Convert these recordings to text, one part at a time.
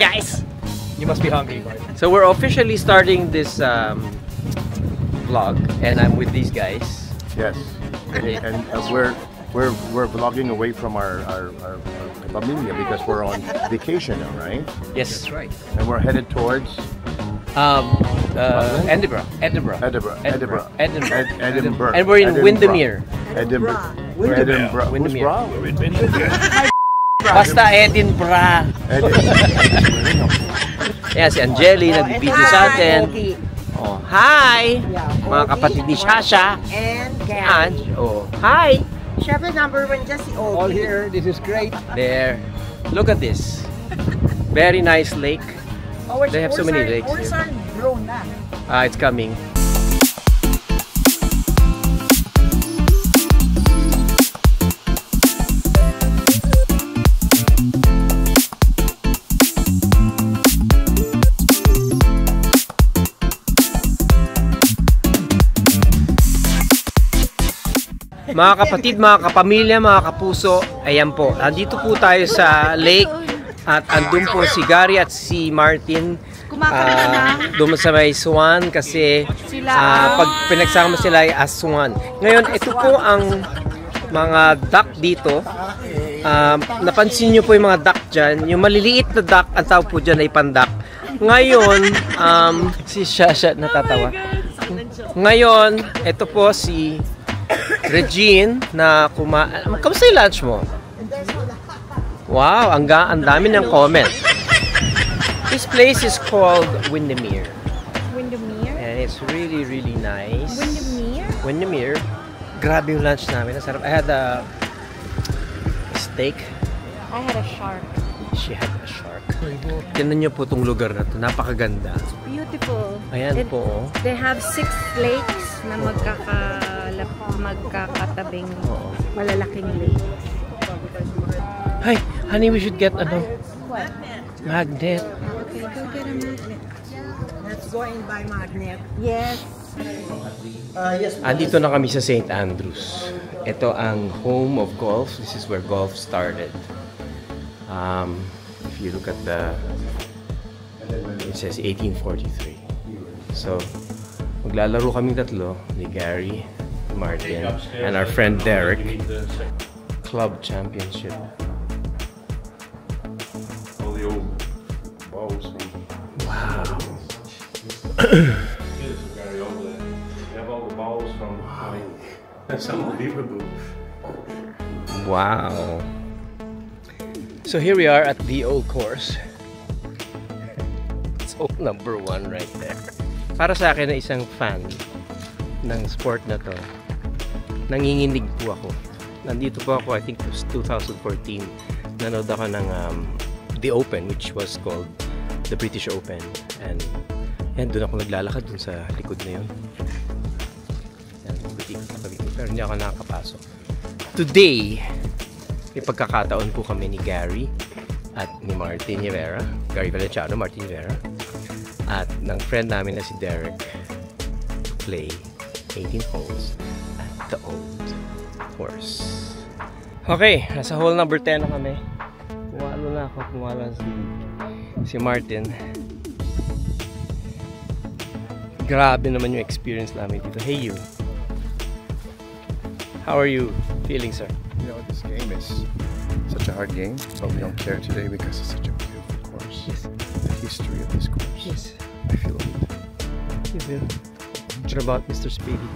guys! You must be hungry. So we're officially starting this vlog, and I'm with these guys. Yes, and we're vlogging away from our pamilya because we're on vacation now, right? Yes, that's right. And we're headed towards Edinburgh. Edinburgh. And we're in Windermere. Edinburgh. Edinburgh. Windermere. Who's Windermere? Basta Edinburgh. Ayan, si Angeli, nag-video sa atin. Oh, hi! Mga kapatid ni Shasha. And Gary. Oh, hi! Syempre, number 1 dyan si Ogie. All here, this is great. There. Look at this. Very nice lake. They have so many lakes here. Ours are grown na. It's coming. Mga kapatid, mga kapamilya, mga kapuso, ayan po. Nandito po tayo sa lake at andun po si Gary at si Martin. Doon sa may swan kasi pag pinagsama sila ay aswan. Ngayon, ito po ang mga duck dito. Napansin nyo po yung mga duck dyan. Yung maliliit na duck, ang tawag po dyan ay pandak. Ngayon, si Shasha natatawa. Ngayon, ito po si Regine na kamusta yung lunch mo? Wow, ang dami ng comment. This place is called Windermere. Windermere? And it's really, really nice. Windermere? Windermere. Grabe yung lunch namin. Nasarap. I had a steak. I had a shark. She had a shark. Tingnan niyo po itong lugar na ito. Napakaganda. It's beautiful. Ayan po. They have 6 lakes na magkakatabing malalaking lake. Hi, honey, we should get What? magnet. Okay, go get a magnet. Let's go and buy magnet. Yes. Andito na kami sa St. Andrews. Ito ang home of golf. This is where golf started. If you look at it says 1843. So, maglalaro kaming tatlo ni Gary, Martin, and our friend Derek. Club championship. All the old balls. Wow. Gary over there. You have all the balls from. That's unbelievable. Wow. So here we are at the old course. It's hole number 1 right there. Para sa akin na isang fan ng sport na to, nanginginig po ako. Nandito po ako, I think it was 2014. Nanood ako ng The Open, which was called the British Open. And doon ako naglalakad dun sa likod na yun. Pero hindi ako nakakapasok. Today, may pagkakataon po kami ni Gary at ni Martin Rivera. Gary Valenciano, Martin Rivera. At ng friend namin na si Derek to play 18 holes at the old course. Okay, nasa hole number 10 na kami. Pumalo na ako, pumalo si Martin. Grabe naman yung experience namin dito. Hey you, how are you feeling, sir? You know, this game is such a hard game, but we don't care today because it's such a beautiful course. Yes. The history of this course. Yes. I feel old. You feel? What about Mr. Speedy?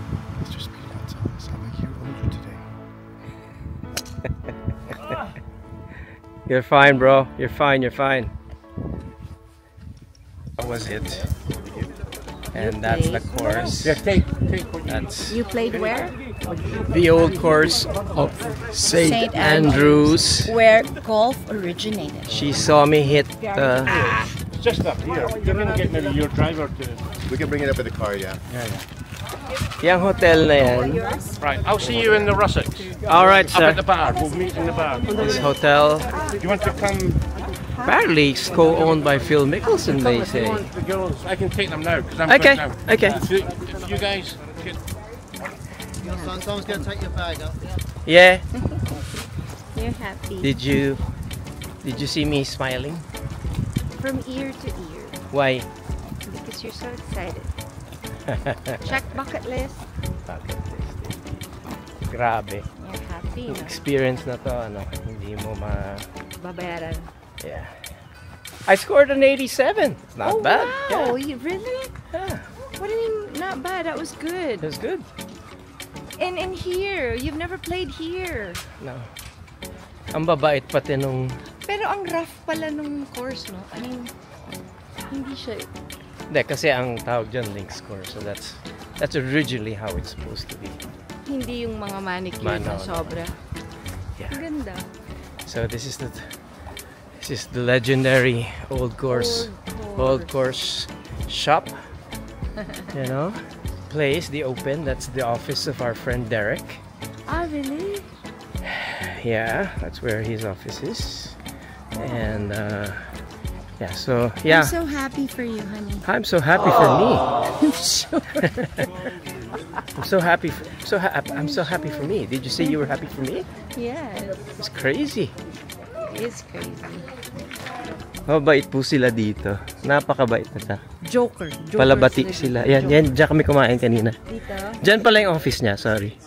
Mr. Speedy Gonzalez, I'm a year older today. You're fine, bro. You're fine. You're fine. That was it. And that's the course. Yeah, take. That's You played where? the old course of St. Andrews. Where golf originated. She saw me hit Just up here. You can get maybe your driver to. We can bring it up with the car, yeah. yung hotel na yan. Right, I'll see you in the Russecks. Alright, Up at sir. the bar. We'll meet in the bar. This hotel Do you want to come? apparently is co-owned by Phil Mickelson, they say. The girls, I can take them now because I'm Okay, quick now. okay. If you guys could. Someone's going to take your bag up. Yeah. You're happy. Did you see me smiling? From ear to ear. Why? Because you're so excited. Check bucket list. Bucket list. Grabe. You're happy, Yung no? experience na to, ano, hindi mo Babayaran. Yeah. I scored an 87. It's not bad. Wow, Yeah. you really? Yeah. What do you mean, not bad? That was good. It was good. And in here, you've never played here. No. Ang babait pati nung... Pero ang rough pala nung course, no? I mean, hindi siya... Hindi, kasi ang tawag dyan links course. So that's originally how it's supposed to be. Hindi yung mga manicure na No. sobra. Yeah. Ang ganda. So this is the legendary old course shop. You know, place, the open. That's the office of our friend Derek. Ah, really? Yeah, that's where his office is. And yeah, so yeah. I'm so happy for you, honey. I'm so happy for me. I'm so happy. I'm so happy for me. Did you say you were happy for me? Yes. It's crazy. It's crazy. Mabait po sila dito. Napakabait na ta. Joker. Palabati sila. Yan, diyan kami kumain kanina. Dito? Diyan pala yung office niya, sorry.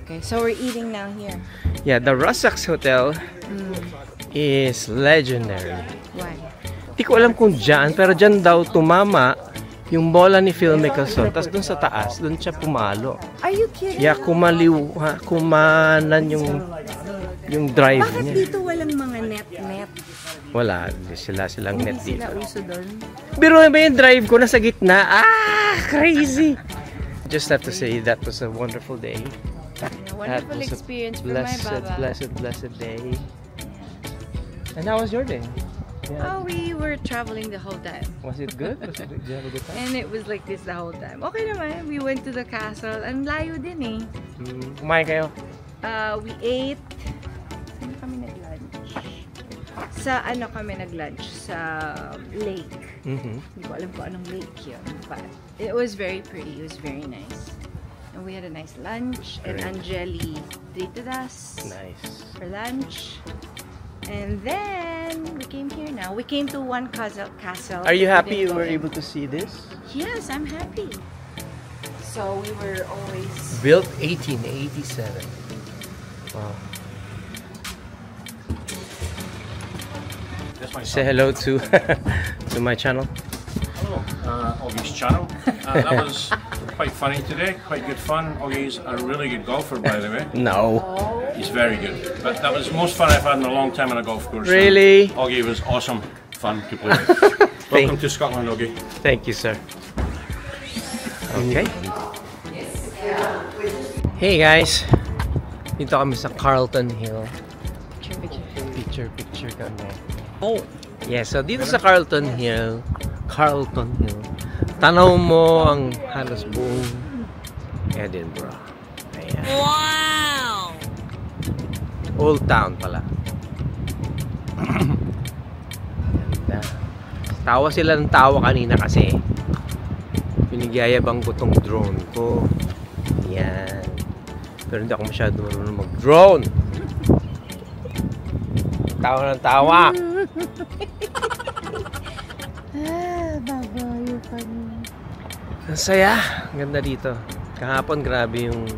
Okay, so we're eating now here. Yeah, the Russax Hotel is legendary. Why? Di ko alam kung diyan, pero diyan daw tumama yung bola ni Phil Mickelson. Tapos dun sa taas, dun siya pumalo. Are you kidding? Yeah, kumanan yung drive Bakit niya. dito walang mga net-net? Wala, silang net Hindi dito. sila uso doon. Biro na ba yung drive ko nasa gitna? Ah, crazy! Just have to say that was a wonderful day. A wonderful experience for my baba. Blessed day. And how was your day? Yeah. Oh, we were traveling the whole time. Was it good? Did you have a good time? And it was like this the whole time. Okay naman. We went to the castle. Ang layo din eh. Kumain kayo? We ate. Saan kami nag-lunch? Sa ano kami nag-lunch? Sa lake. Hindi ko alam kung anong lake yun. But it was very pretty. It was very nice. And we had a nice lunch. And Angeli treated us Nice. for lunch. And then we came here now. We came to one castle. Are you We happy didn't you go were in. able to see this? Yes, I'm happy. So we were always... Built 1887. Wow. Say hello to to my channel. Hello, Augie's channel. That was quite funny today, quite good fun. Augie's a really good golfer, by the way. No. He's very good. But that was the most fun I've had in a long time on a golf course. Really? Augie was awesome fun to play with. Welcome to Scotland, Augie. Thank you, sir. Okay. Hey guys. Dito kami sa Carlton Hill. Picture kami. Oh. Yeah, so dito sa Carlton Hill, tanaw mo ang halos buong Edinburgh. Ayan. Wow! Old Town pala. Ganda. Tawa sila ng tawa kanina kasi pinigyayabang ko tong drone ko. Yan. Pero hindi ako masyado marunong mag-drone. Tawa ng tawa. Baba, you're funny. Ang saya. Ang ganda dito. Kahapon grabe yung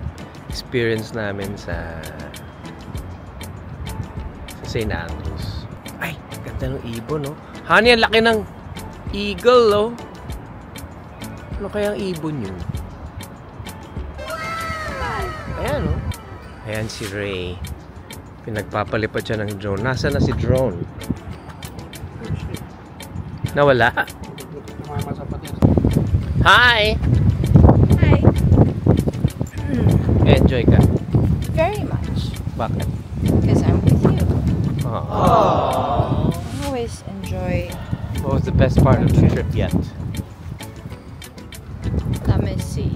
experience namin sa St. Andrews. Ay, ganda ng ibon, no? Honey, ang laki ng eagle, no? Ano kaya ang ibon yun? Ayan, no? Ayan si Ray. Pinagpapalipad siya ng drone. Nasaan na si drone? Nawala? Hi! Hi. Enjoy ka? Very much. Bakit? Because I'm with you. Oh. I always enjoy... What was the best part of the trip yet? Let me see.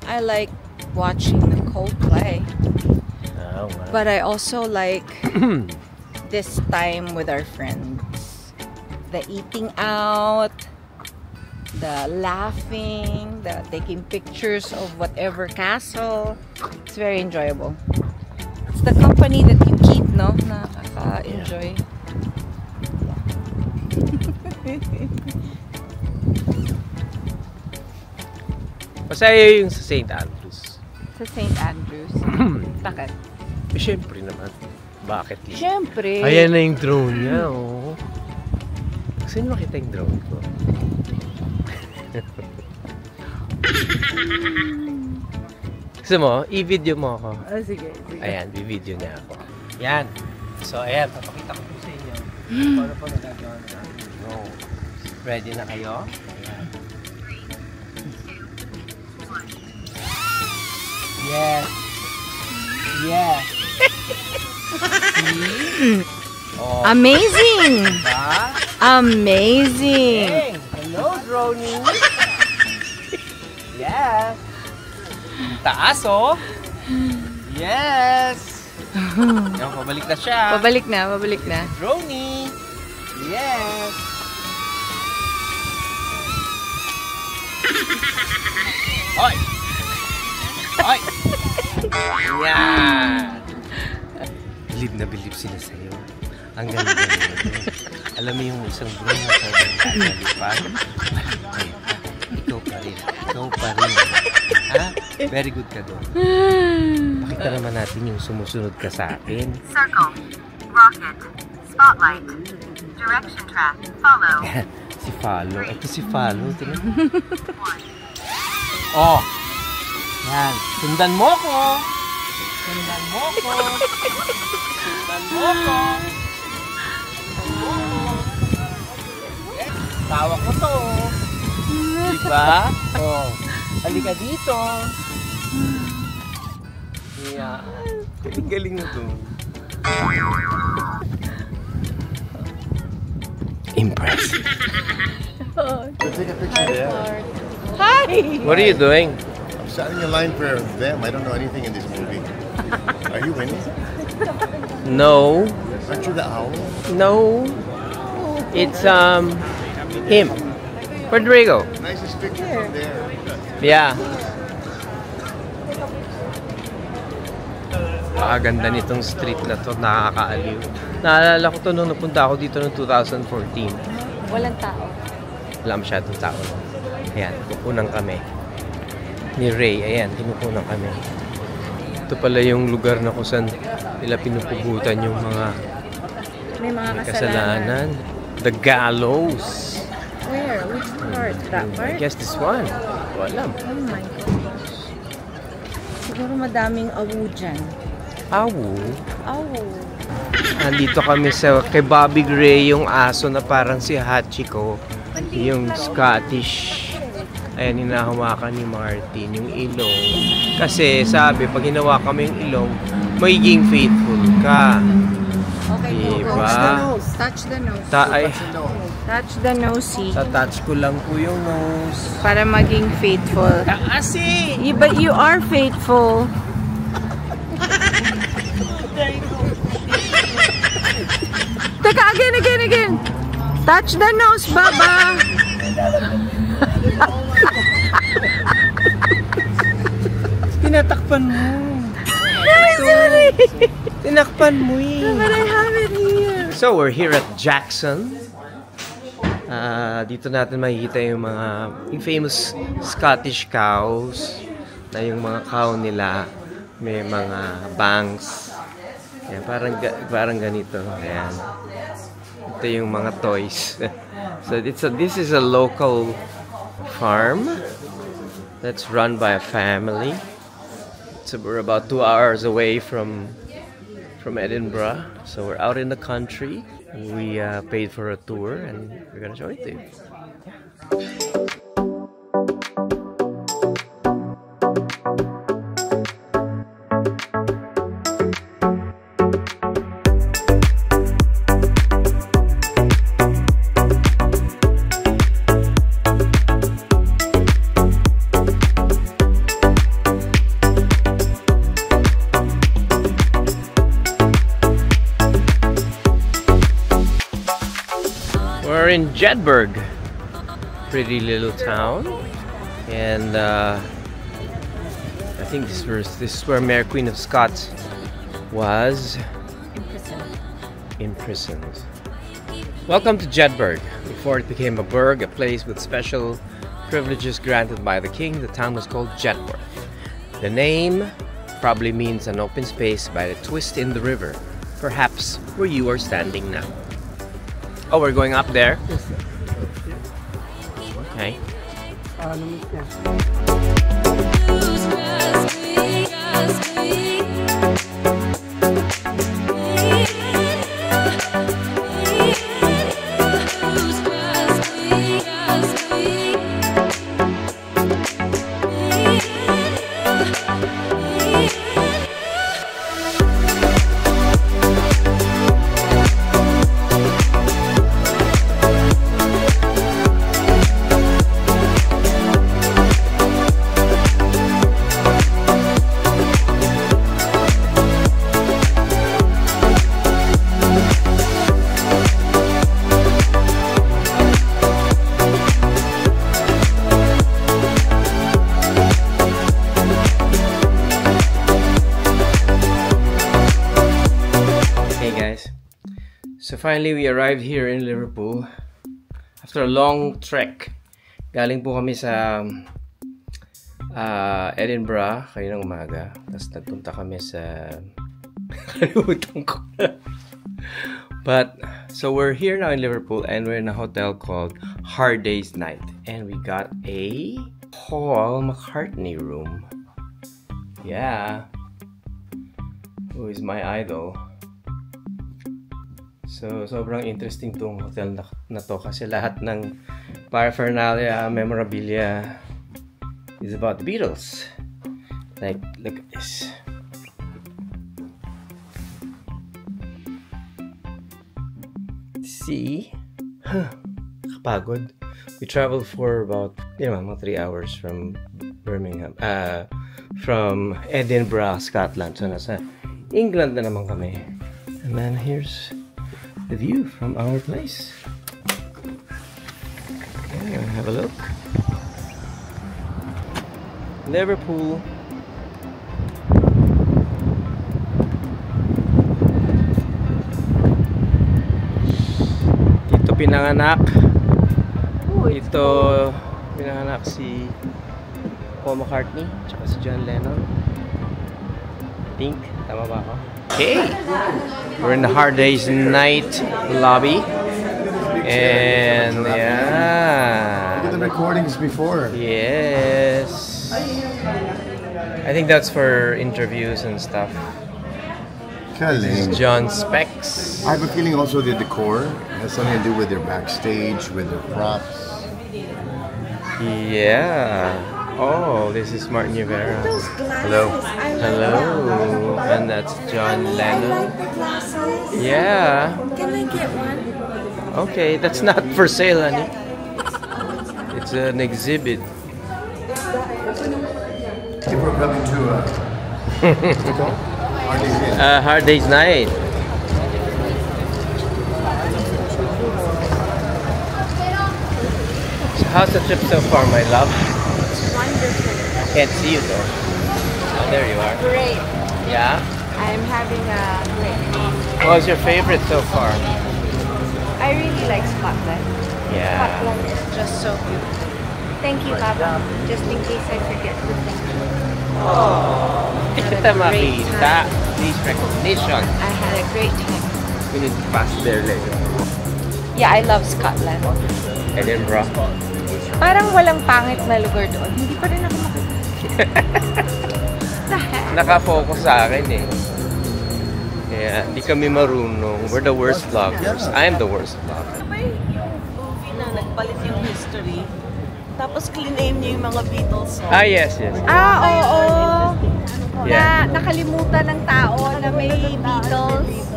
I like watching the Coldplay. Oh, wow. But I also like this time with our friends. The eating out, the laughing, the taking pictures of whatever castle. It's very enjoyable. It's the company that you keep, no? Nakaka-enjoy. Masaya yung sa St. Andrews. Sa St. Andrews. Bakit? Eh, syempre naman. Bakit yun? Siyempre. Ayan na yung drone niya, oh. Gusto niyo makita yung drone ko? Gusto mo? I-video mo ako. Oh, sige. Ayan, i-video niya ako. Yan. So, ayan. Papakita ko po sa inyo. Paano pa nagagawa na? No. Ready na kayo? Ayan. Yes. Yes. See? Oh. Amazing! Diba? Amazing! Hey, hello, Droney. Yes. Taas, oh. Yes. Yan, pabalik na siya. Pabalik na, pabalik na. Droney. Yes. Hoy. Hoy. Yan. Bilib na bilib sila sa'yo. Ang ganda nila. Alam mo yung isang drone na sobrang kakalipad? Ikaw pa rin. Ikaw pa rin. Ha? Very good ka doon. Pakita naman natin yung sumusunod ka sa akin. Circle, rocket, spotlight, direction track, follow. Si Follow. Ito si Follow. Oh! Yan. Sundan mo ko! Sundan mo ko! Sundan mo ko! Tawa ko to. Diba? Oh. Halika dito. Yan. Galing mo to. Impressive. Take a picture there. Hi! What are you doing? I'm starting a line for them. I don't know anything in this movie. Are you winning? No. Aren't you the owl? No. It's him. Rodrigo. Nicest picture from there. Yeah. Ganda nitong street na to, nakakaaliw. Naalala ko to nung napunta ako dito noong 2014. Walang tao. Wala masyadong tao. Ayan, kukunan kami. Ni Ray, ayan, kinukunan kami. Ito pala yung lugar na kung saan nila pinupugutan yung mga May mga kasalanan. The gallows. Where? Which part? That I part? guess this one. Walam. Oh my gosh. Siguro madaming awu dyan. Awu. Awu. Nandito kami sa kay Bobby Gray, yung aso na parang si Hachiko. Yung Scottish. Ayan, hinahawakan ni Martin, yung ilong. Kasi sabi, pag hinawakan mo yung ilong, magiging faithful ka. Okay, Diba? touch the nose. Touch the nose. Touch the nose, see? Tatouch ko lang po yung nose. Para maging faithful. Kasi! But you are faithful. Teka, again. Touch the nose, Baba. Tinatakpan mo. Sorry. Tinakpan mo eh. But I have it here. So, we're here at Jackson. Dito natin makikita yung mga famous Scottish cows. Na yung mga cow nila may mga bangs. Ayan, parang ganito. Ayan. Ito yung mga toys. So, this is a local farm that's run by a family. So we're about 2 hours away from Edinburgh. So we're out in the country. We paid for a tour and we're gonna show it to you. We're in Jedburgh, pretty little town, and I think this is where Mary Queen of Scots was imprisoned. Welcome to Jedburgh. Before it became a burg, a place with special privileges granted by the king, the town was called Jedburgh. The name probably means an open space by the twist in the river, perhaps where you are standing now. Oh, we're going up there? Okay. So finally, we arrived here in Liverpool after a long trek. Galing po kami sa Edinburgh kaninang umaga. Tapos nagpunta kami sa kalimutan ko. But so we're here now in Liverpool and we're in a hotel called Hard Day's Night, and we got a Paul McCartney room. Yeah, who is my idol. So, sobrang interesting tong hotel na to kasi lahat ng paraphernalia, memorabilia is about the Beatles. Like, look at this. See? Kapagod. We traveled for about, mga 3 hours from Birmingham. From Edinburgh, Scotland. So, nasa England na naman kami. And then, here's the view from our place. Yeah, have a look. Liverpool. Dito pinanganak. Dito pinanganak si Paul McCartney tsaka si John Lennon. I think, tama ba ako? Okay, we're in the Hard Day's Night lobby, and yeah, Look at the recordings before. Yes, I think that's for interviews and stuff. Kaling. John Specs. I have a feeling also the decor has something to do with their backstage, with their props. Yeah. Oh, this is Martin Rivera. Hello. Hello. And that's John Lennon. Yeah. Can I get one? Okay, that's not for sale, honey. It's an exhibit. We're coming to Hard Day's Night. So how's the trip so far, my love? Wonderful. Can't see you though. Oh, there you are. Great. Yeah? I'm having a great time. What was your favorite so far? I really like Scotland. Yeah. Scotland is just so beautiful. Thank you, Papa. Just in case I forget to thank you. Oh, kita makita. Please recognition. I had a great time. We need to pass there later. Yeah, I love Scotland. Edinburgh. Parang walang pangit na lugar doon. Hindi pa rin ako makita. Nakafocus sa akin eh. Yeah, di kami marunong. We're the worst vloggers. I'm the worst vlogger. May movie na nagpalit yung history, tapos clean-name niya yung mga Beatles songs. Ah, yes, yes. Oo. Yeah. Na nakalimutan ng tao na may Beatles.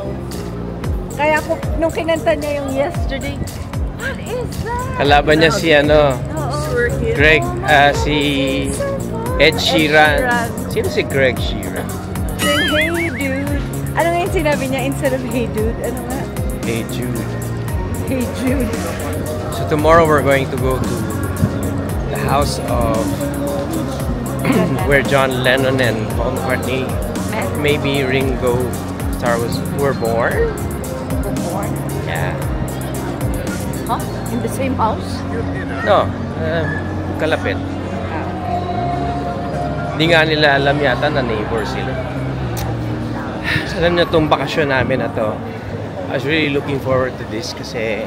Kaya nung kinanta niya yung Yesterday, what is that? Kalaban niya si Greg, si Ed Sheeran. Sino si Greg Sheeran? Then, hey dude. Ano nga yung sinabi niya instead of hey dude? Ano nga? Hey Jude. Hey Jude. So tomorrow we're going to go to the house of where John Lennon and Paul McCartney, maybe Ringo Starr were born. Yeah. Huh? In the same house? No, kalapit. Hindi nga nila alam yata na neighbor sila. Alam niyo itong bakasyon namin na to, I was really looking forward to this kasi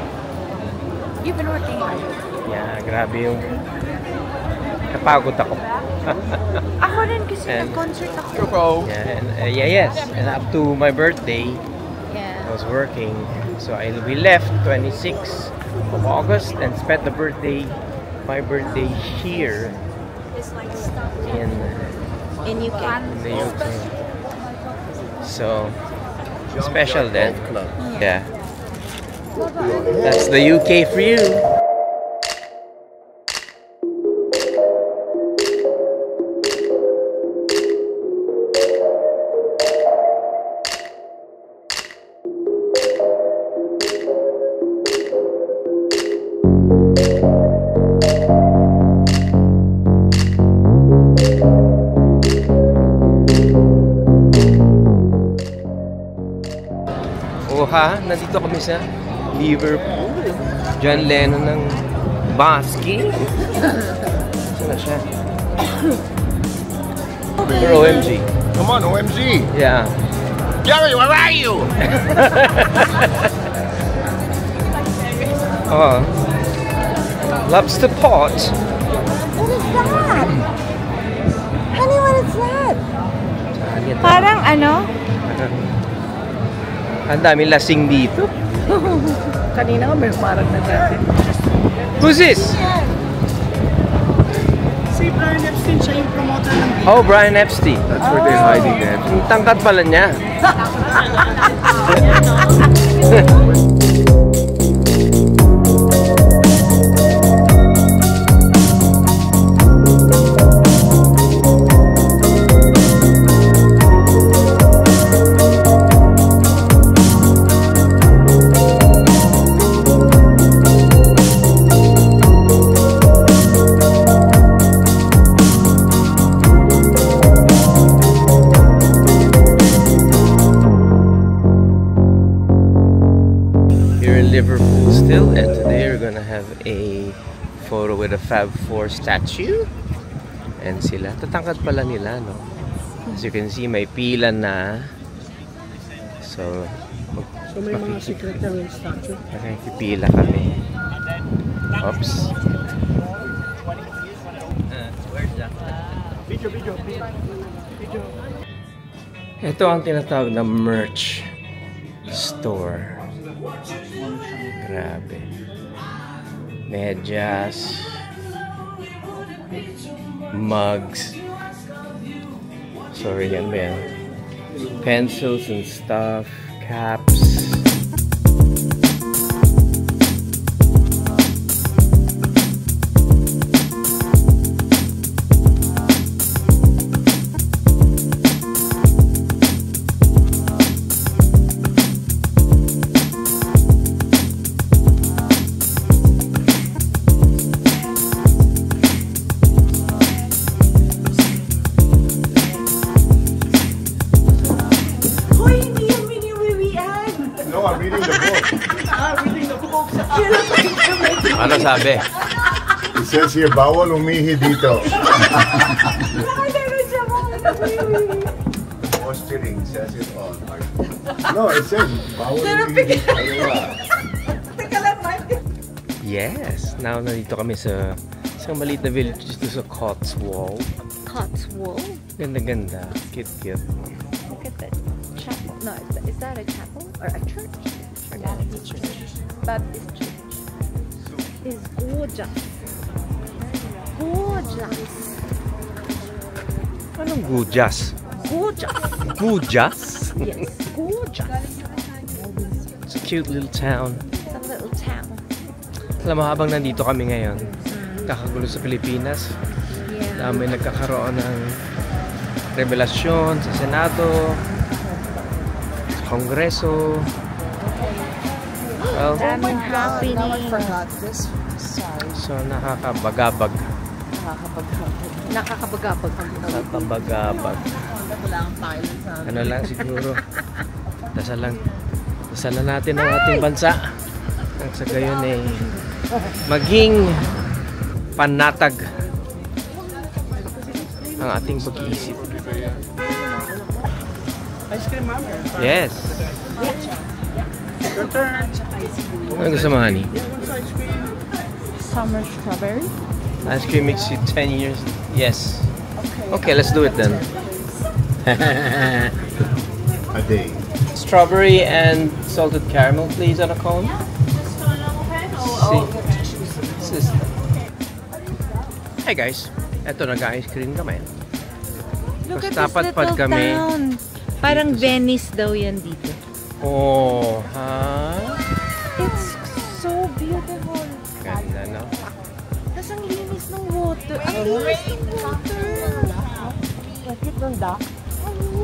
You've been working hard. yeah, grabe yung napagod ako. Ako rin kasi And- nag-concert ako. Yeah, and, yes, and up to my birthday, Yeah. I was working. So we left 26th of August and spent my birthday here in In UK. the UK. So special then. Yeah. That's the UK for you. Nandito kami sa Liverpool. John Lennon ng basking. Saan na siya? For OMG. Come on, OMG. Yeah. Gary, where are you? Oh. Lobster pot. What is that? Honey, what is that? Parang ano? Ang daming lasing dito. Kanina nga may parang nagdati. Who's this? Si Brian Epstein, siya yung promoter ng video. Oh, Brian Epstein. That's where they're hiding it. Ang tangkad pala niya. Liverpool still, and today we're gonna have a photo with a Fab Four statue. And sila, tatangkad pala nila, no? As you can see, may pila na. So may mga secret na yung statue. Nakikipila kami. Oops. Ito ang tinatawag na merch store. Grabe. Medyas. Mugs. Sorry, yan ba yan? Pencils and stuff. Caps. No, I'm reading the book. Ano sabi? It says here, bawal umihi dito. Posturing says it all. No, it says bawal umihi dito. Yes. Now, nandito kami sa isang maliit na village dito sa Cotswold. Cotswold? Ganda-ganda. Cute-cute. Look at that chapel. No, is that a chapel or a church? Baptist church. Baptist church. Is gorgeous. Gorgeous. Anong gujas? Gorgeous. Gujas? Yes, gorgeous. It's a cute little town. It's a little town. Alam mo, habang nandito kami ngayon, kakagulo sa Pilipinas. Yeah. Dami nagkakaroon ng revelasyon sa Senado, sa Kongreso. Well, Daming happening. so nakakabagabag. Nakakabagabag. Nakakabagabag. Ano lang siguro. Dasalan natin ang ating bansa. Ang sa gayon ay maging panatag ang ating pag-iisip. Ice cream, ma'am. Yes. Ano gusto mo, honey? Summer strawberry. Ice cream makes you 10 years. Yes. Okay, let's do it then. A day. Strawberry and salted caramel, please, on a cone. See. Hi guys, eto nag-ice cream kami. Look Tapos at dapat this pad little kami. town. Parang Venice daw yan dito. Oh, ha? It's so beautiful. Ganda, no? Tapos ang linis ng water. Ang linis ng water. Bakit ng dock?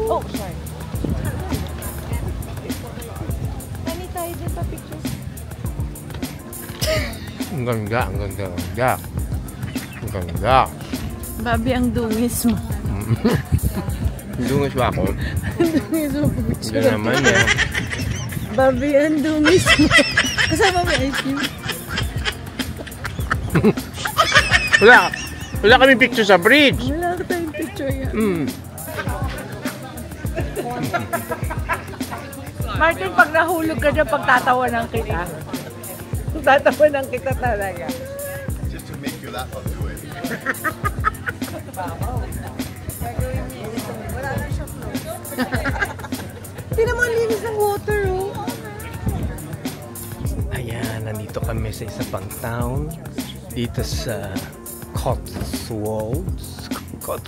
Oh, sorry. Tani tayo dyan pa pictures. Ang ganda, ang ganda, ang ganda. Ang ganda. Babi, ang dungis mo. Dungis ba ako? Dungis mo. Hindi naman eh. Babi, ang dungis mo. Kasama mo ice cream. Wala kami picture sa bridge. Wala ka tayong picture yan. Martin, pag nahulog ka dyan, pagtatawanan kita. Tatawanan kita talaga. Just to make you laugh, I'll do it. Tingnan mo, ang linis ng water, oh. Ayan, nandito kami sa isa pang town. Dito sa Cotswolds.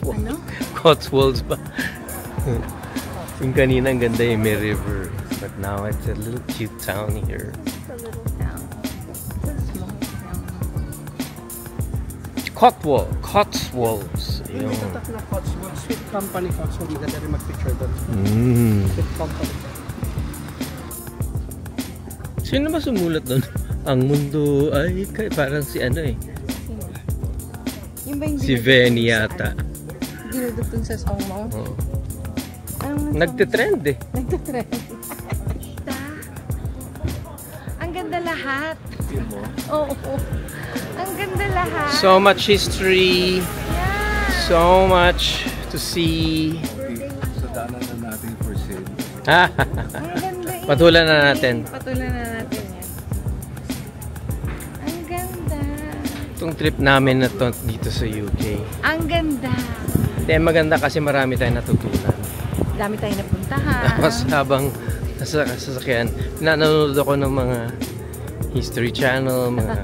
Ano? Cotswolds ba? Yung kanina ang ganda yung may river. But now it's a little cute town here. It's a little town. It's a small town. Cotswolds. Yung... May tatak na Cotswold. Sweet Company Cotswold. Maganda rin mag-picture doon. Sweet Company. Sino ba sumulat doon? Ang mundo ay parang si ano eh. Sino? Yung ba yung Si Venny yata. dinudugtong sa song mo? Oo. Anong Nagtitrend eh. Nagtitrend. Ang ganda lahat. Oo. Ang ganda lahat. So much history. Yeah. So much to see. Sadanan na natin for sale. Ang ganda eh. Patulan na natin. Patulan na natin yan. Ang ganda. Itong trip namin na to dito sa UK. Ang ganda. Hindi, maganda kasi marami tayong natutunan. Dami tayong napuntahan. Tapos habang nasa sasakyan, nanonood ako ng mga History Channel, mga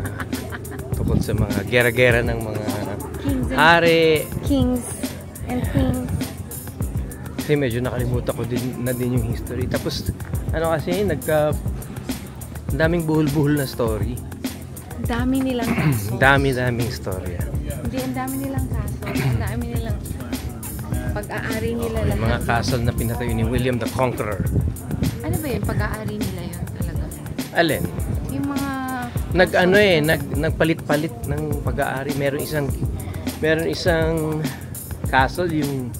tungkol sa mga gera-gera ng mga hari. Kings and queens. Kasi medyo nakalimutan ko din yung history. Tapos ano kasi, ang daming buhol-buhol na story. Dami nilang kaso. Daming storya. Hindi, ang dami nilang kaso. Ang dami nilang pag-aari nila Yung mga lahat. castle na pinatayo ni William the Conqueror. Ano ba yun? Pag-aari nila yun talaga. Alin? Yung mga... Nagpalit-palit ng pag-aari. Meron isang castle yung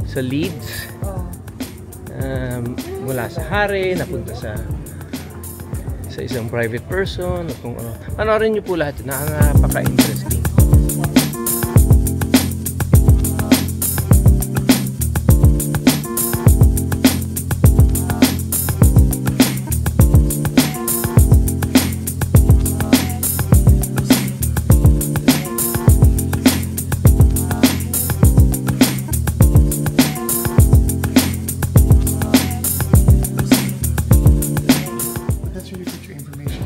sa Leeds. Oh. Mula sa hari, napunta sa isang private person. Kung ano. Panoorin niyo po lahat. Napaka-interesting.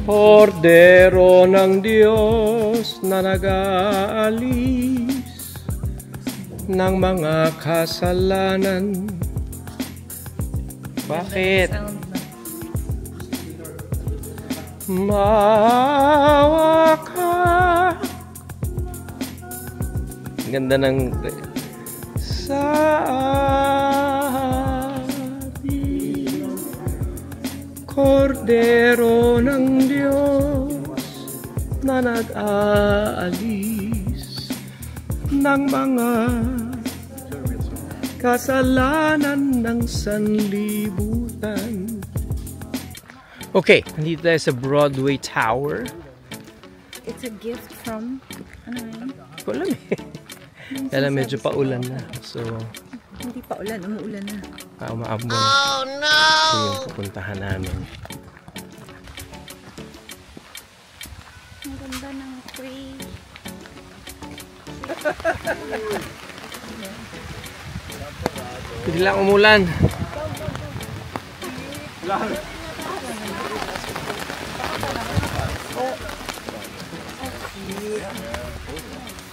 Kordero ng Diyos na nag-aalis ng mga kasalanan. Bakit? Maawa ka. Ganda ng sa Kordero ng Diyos na nag-aalis ng mga kasalanan ng sanlibutan. Okay, nandito tayo sa Broadway Tower. It's a gift from, ano yun? Hindi ko alam eh. Kaya medyo paulan na. So, Hindi pa ulan, umuulan na. umaambon. Oh no! Ito yung pupuntahan namin. Ang ganda ng tree. Biglang umulan.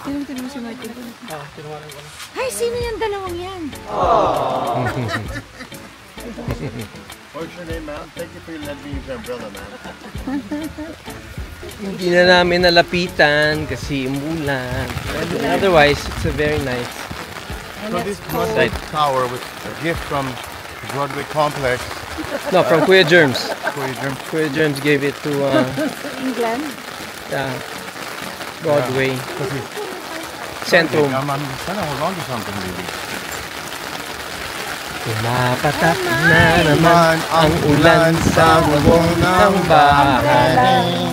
Tinong si Martin. Ay, sino yung dalawang yan? What's your name, ma'am? Thank you for letting me use your umbrella, ma'am. Hindi na namin nalapitan kasi umulan. Otherwise, it's a very nice So this Broadway Tower was a gift from the Broadway complex. No, from Kuya Germs. Kuya Germs. Kuya Germs gave it to England? Broadway Centrum. Sana hold on to something, baby. Pumapatak na naman ang ulan sa bubong ng bahay.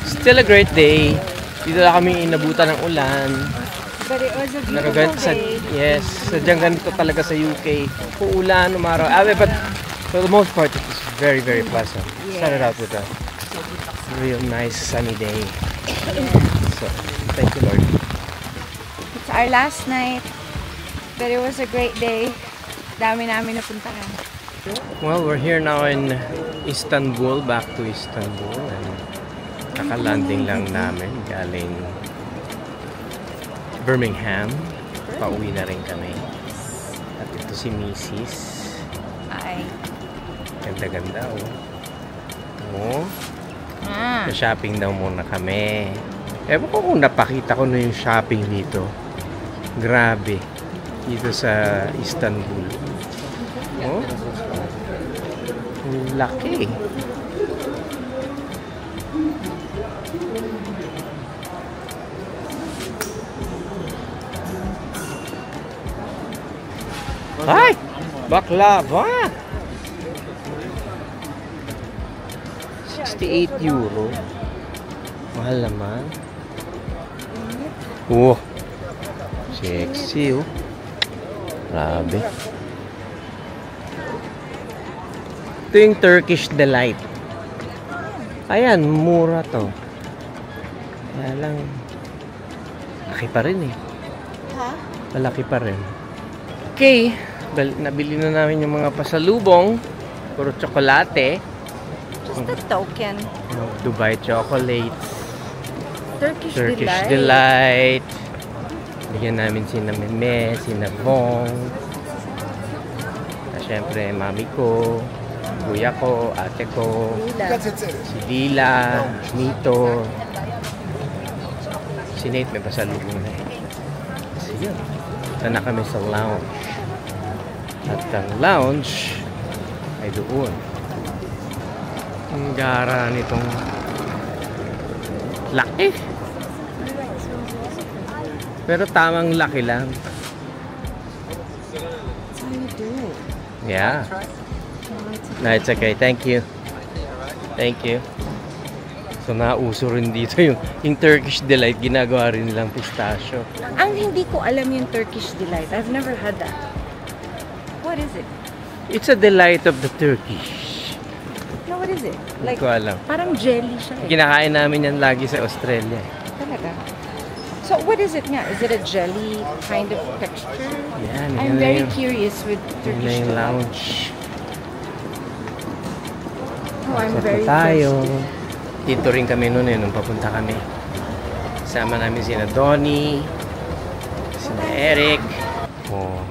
Still a great day. Dito na kami inabutan ng ulan. But it was a Pero beautiful day. yes, sadyang ganito talaga sa UK. Uulan, umaraw. But for the most part, it was very, very pleasant. Started out with a real nice sunny day. So, thank you, Lord. It's our last night. But it was a great day. Dami namin napuntahan. Well, we're here now in Istanbul, back to Istanbul. And kaka-landing lang namin galing Birmingham. Pauwi na rin kami. At ito si Mrs. Ay. Ganda-ganda, oh. Oh. Ah. Shopping daw muna kami. Ewan ko kung napakita ko na yung shopping dito. Grabe. Dito sa Istanbul. Oh. Ang laki. Ay! Baklava! 68 euro. Mahal naman. Oh! Sexy, oh. Grabe. Ito yung Turkish Delight. Ayan, mura to. Kaya lang, laki pa rin eh. Ha? Malaki pa rin. Okay, nabili na namin yung mga pasalubong. Puro tsokolate. Just a token. Dubai chocolates. Turkish Delight. Bigyan namin sina Meme, sina Bong. At syempre, mami ko, kuya ko, ate ko, si Lila, Mito. Si Nate may pasalubong na eh. Kasi yun. Ito na kami sa lounge. At ang lounge ay doon. Ang gara nitong laki. Pero tamang laki lang. That's how you do it. Yeah. No, it's okay. Thank you. Thank you. So, nauso rin dito yung Turkish Delight. Ginagawa rin nilang pistachio. Ang hindi ko alam yung Turkish Delight. I've never had that. What is it? It's a delight of the Turkish. No, what is it? Hindi Like, ko alam. parang jelly siya eh. Kinakain namin yan lagi sa Australia. Talaga. So, what is it nga? Is it a jelly kind of texture? Yan, I'm very curious with Yun na Turkish yung delight. lounge. Oh, I'm Pasok very na tayo. thirsty. Dito rin kami noon nung papunta kami. Kasama namin sina Donnie, sina Eric. Oh.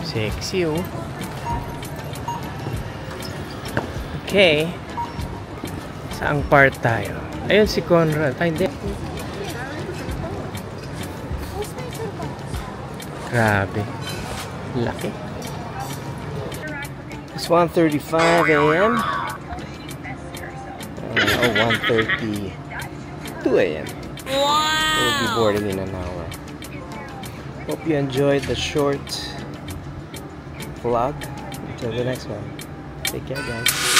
Sexy, oh. Okay. Saang part tayo? Ayun si Conrad. Ay, hindi. Grabe. Laki. It's 1:35 a.m. 1:30 2 a.m. We'll be boarding in an hour. Hope you enjoyed the short vlog. Until the next one. Take care, guys.